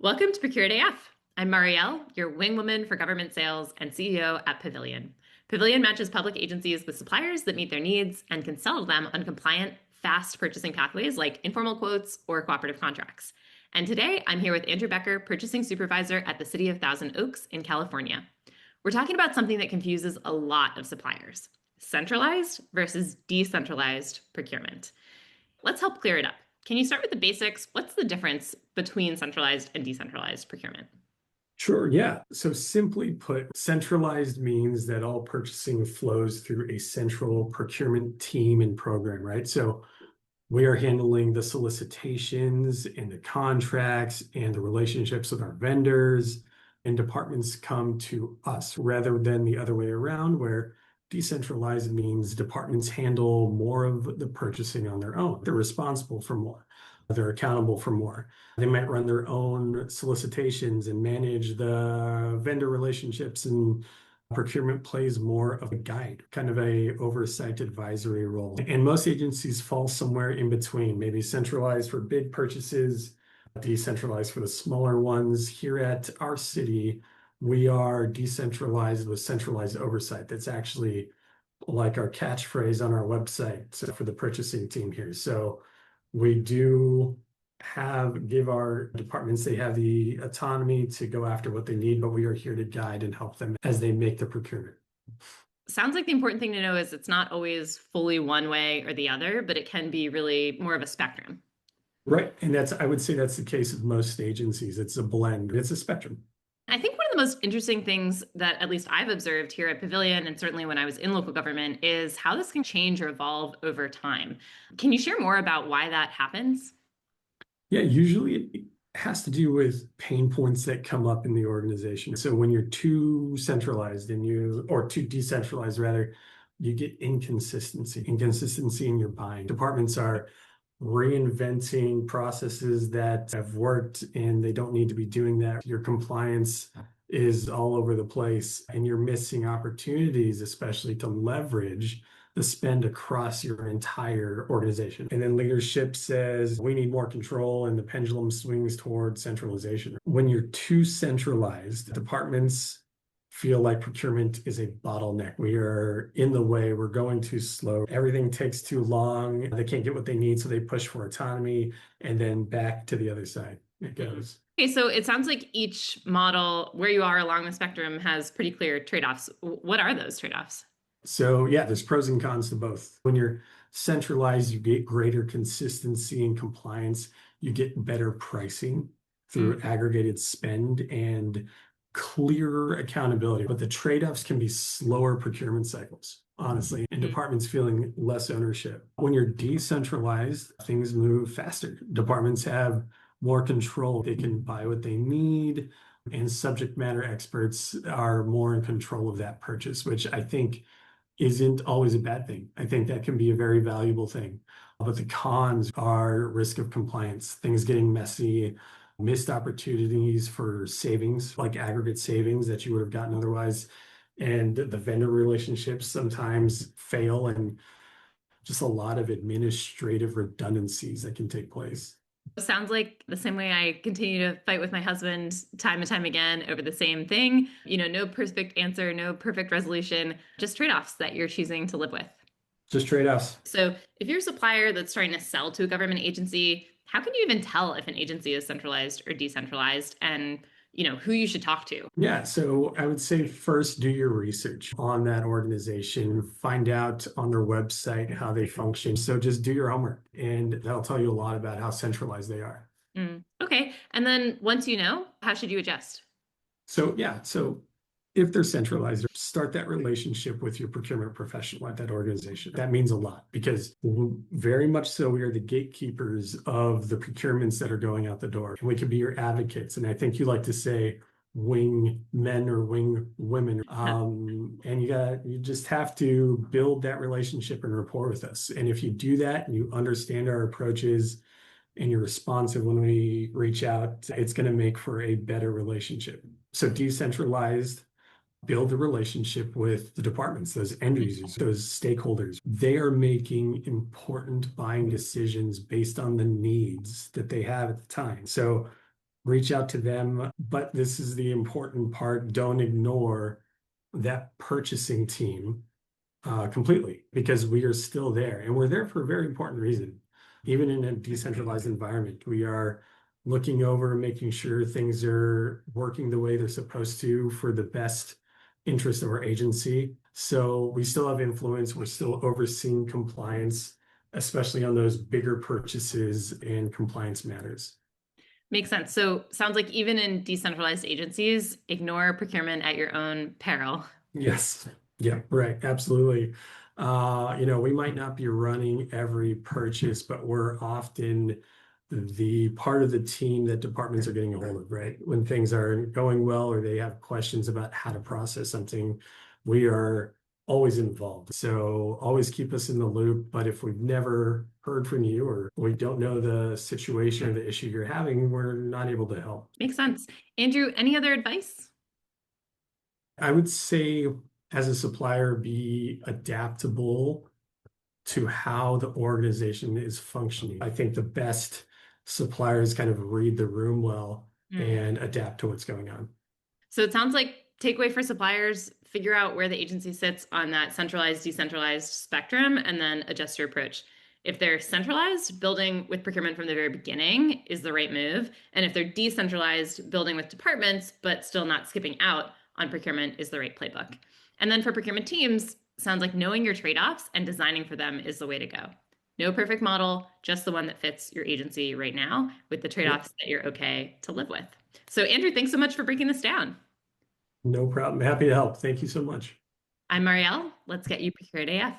Welcome to Procure AF. I'm Marielle, your wingwoman for government sales and CEO at Pavilion. Pavilion matches public agencies with suppliers that meet their needs and can sell to them on compliant, fast purchasing pathways like informal quotes or cooperative contracts. And today I'm here with Andrew Becker, purchasing supervisor at the City of Thousand Oaks in California. We're talking about something that confuses a lot of suppliers: centralized versus decentralized procurement. Let's help clear it up. Can you start with the basics? What's the difference between centralized and decentralized procurement? Sure, yeah. So simply put, centralized means that all purchasing flows through a central procurement team and program, right? So we are handling the solicitations and the contracts and the relationships with our vendors, and departments come to us rather than the other way around, where decentralized means departments handle more of the purchasing on their own. They're responsible for more. They're accountable for more. They might run their own solicitations and manage the vendor relationships, and procurement plays more of a guide, kind of a oversight advisory role. And most agencies fall somewhere in between, maybe centralized for big purchases, decentralized for the smaller ones. Here at our city, we are decentralized with centralized oversight. That's actually like our catchphrase on our website for the purchasing team here. So we do give our departments, they have the autonomy to go after what they need, but we are here to guide and help them as they make the procurement. Sounds like the important thing to know is it's not always fully one way or the other, but it can be really more of a spectrum. Right. And I would say that's the case of most agencies. It's a blend, it's a spectrum. I think one of the most interesting things that at least I've observed here at Pavilion, and certainly when I was in local government, is how this can change or evolve over time. Can you share more about why that happens? Yeah, usually it has to do with pain points that come up in the organization. So when you're too centralized or too decentralized rather, you get inconsistency in your buying. Departments are reinventing processes that have worked and they don't need to be doing that. Your compliance is all over the place and you're missing opportunities, especially to leverage the spend across your entire organization. And then leadership says we need more control and the pendulum swings toward centralization. When you're too centralized, departments feel like procurement is a bottleneck. We are in the way, we're going too slow, everything takes too long, they can't get what they need, so they push for autonomy, and then back to the other side it goes. Okay, so it sounds like each model, where you are along the spectrum, has pretty clear trade-offs. What are those trade-offs? So yeah, there's pros and cons to both. When you're centralized, you get greater consistency and compliance, you get better pricing through aggregated spend and clearer accountability, but the trade-offs can be slower procurement cycles, honestly, and departments feeling less ownership. When you're decentralized, things move faster. Departments have more control. They can buy what they need, and subject matter experts are more in control of that purchase, which I think isn't always a bad thing. I think that can be a very valuable thing. But the cons are risk of compliance, things getting messy, missed opportunities for savings, like aggregate savings that you would have gotten otherwise. And the vendor relationships sometimes fail, and just a lot of administrative redundancies that can take place. Sounds like the same way I continue to fight with my husband time and time again over the same thing. No perfect answer, no perfect resolution, just trade-offs that you're choosing to live with. Just trade-offs. So if you're a supplier that's trying to sell to a government agency, how can you even tell if an agency is centralized or decentralized, and who you should talk to? Yeah, so I would say first do your research on that organization, find out on their website how they function. So just do your homework, and that'll tell you a lot about how centralized they are. Okay, and then once you know, how should you adjust? So if they're centralized, start that relationship with your procurement professional at that organization. That means a lot because very much so we are the gatekeepers of the procurements that are going out the door. And we can be your advocates. And I think you like to say wing men or wing women. And you just have to build that relationship and rapport with us. And if you do that and you understand our approaches and you're responsive when we reach out, it's going to make for a better relationship. So decentralized, build a relationship with the departments, those end users, those stakeholders. They are making important buying decisions based on the needs that they have at the time. So reach out to them. But this is the important part. Don't ignore that purchasing team completely, because we are still there and we're there for a very important reason. Even in a decentralized environment, we are looking over, making sure things are working the way they're supposed to for the best interest of our agency. So we still have influence. We're still overseeing compliance, especially on those bigger purchases and compliance matters. Makes sense. So sounds like even in decentralized agencies, ignore procurement at your own peril. Yes. Yeah, right. Absolutely. We might not be running every purchase, but we're often the part of the team that departments are getting a hold of, right? When things are going well or they have questions about how to process something, we are always involved. So always keep us in the loop. But if we've never heard from you or we don't know the situation or the issue you're having, we're not able to help. Makes sense. Andrew, any other advice? I would say, as a supplier, be adaptable to how the organization is functioning. I think the best suppliers kind of read the room well and adapt to what's going on. So it sounds like takeaway for suppliers, figure out where the agency sits on that centralized, decentralized spectrum, and then adjust your approach. If they're centralized, building with procurement from the very beginning is the right move. And if they're decentralized, building with departments, but still not skipping out on procurement is the right playbook. And then for procurement teams, sounds like knowing your trade-offs and designing for them is the way to go. No perfect model, just the one that fits your agency right now with the trade-offs that you're okay to live with. So Andrew, thanks so much for breaking this down. No problem. Happy to help. Thank you so much. I'm Marielle. Let's get you procured AF.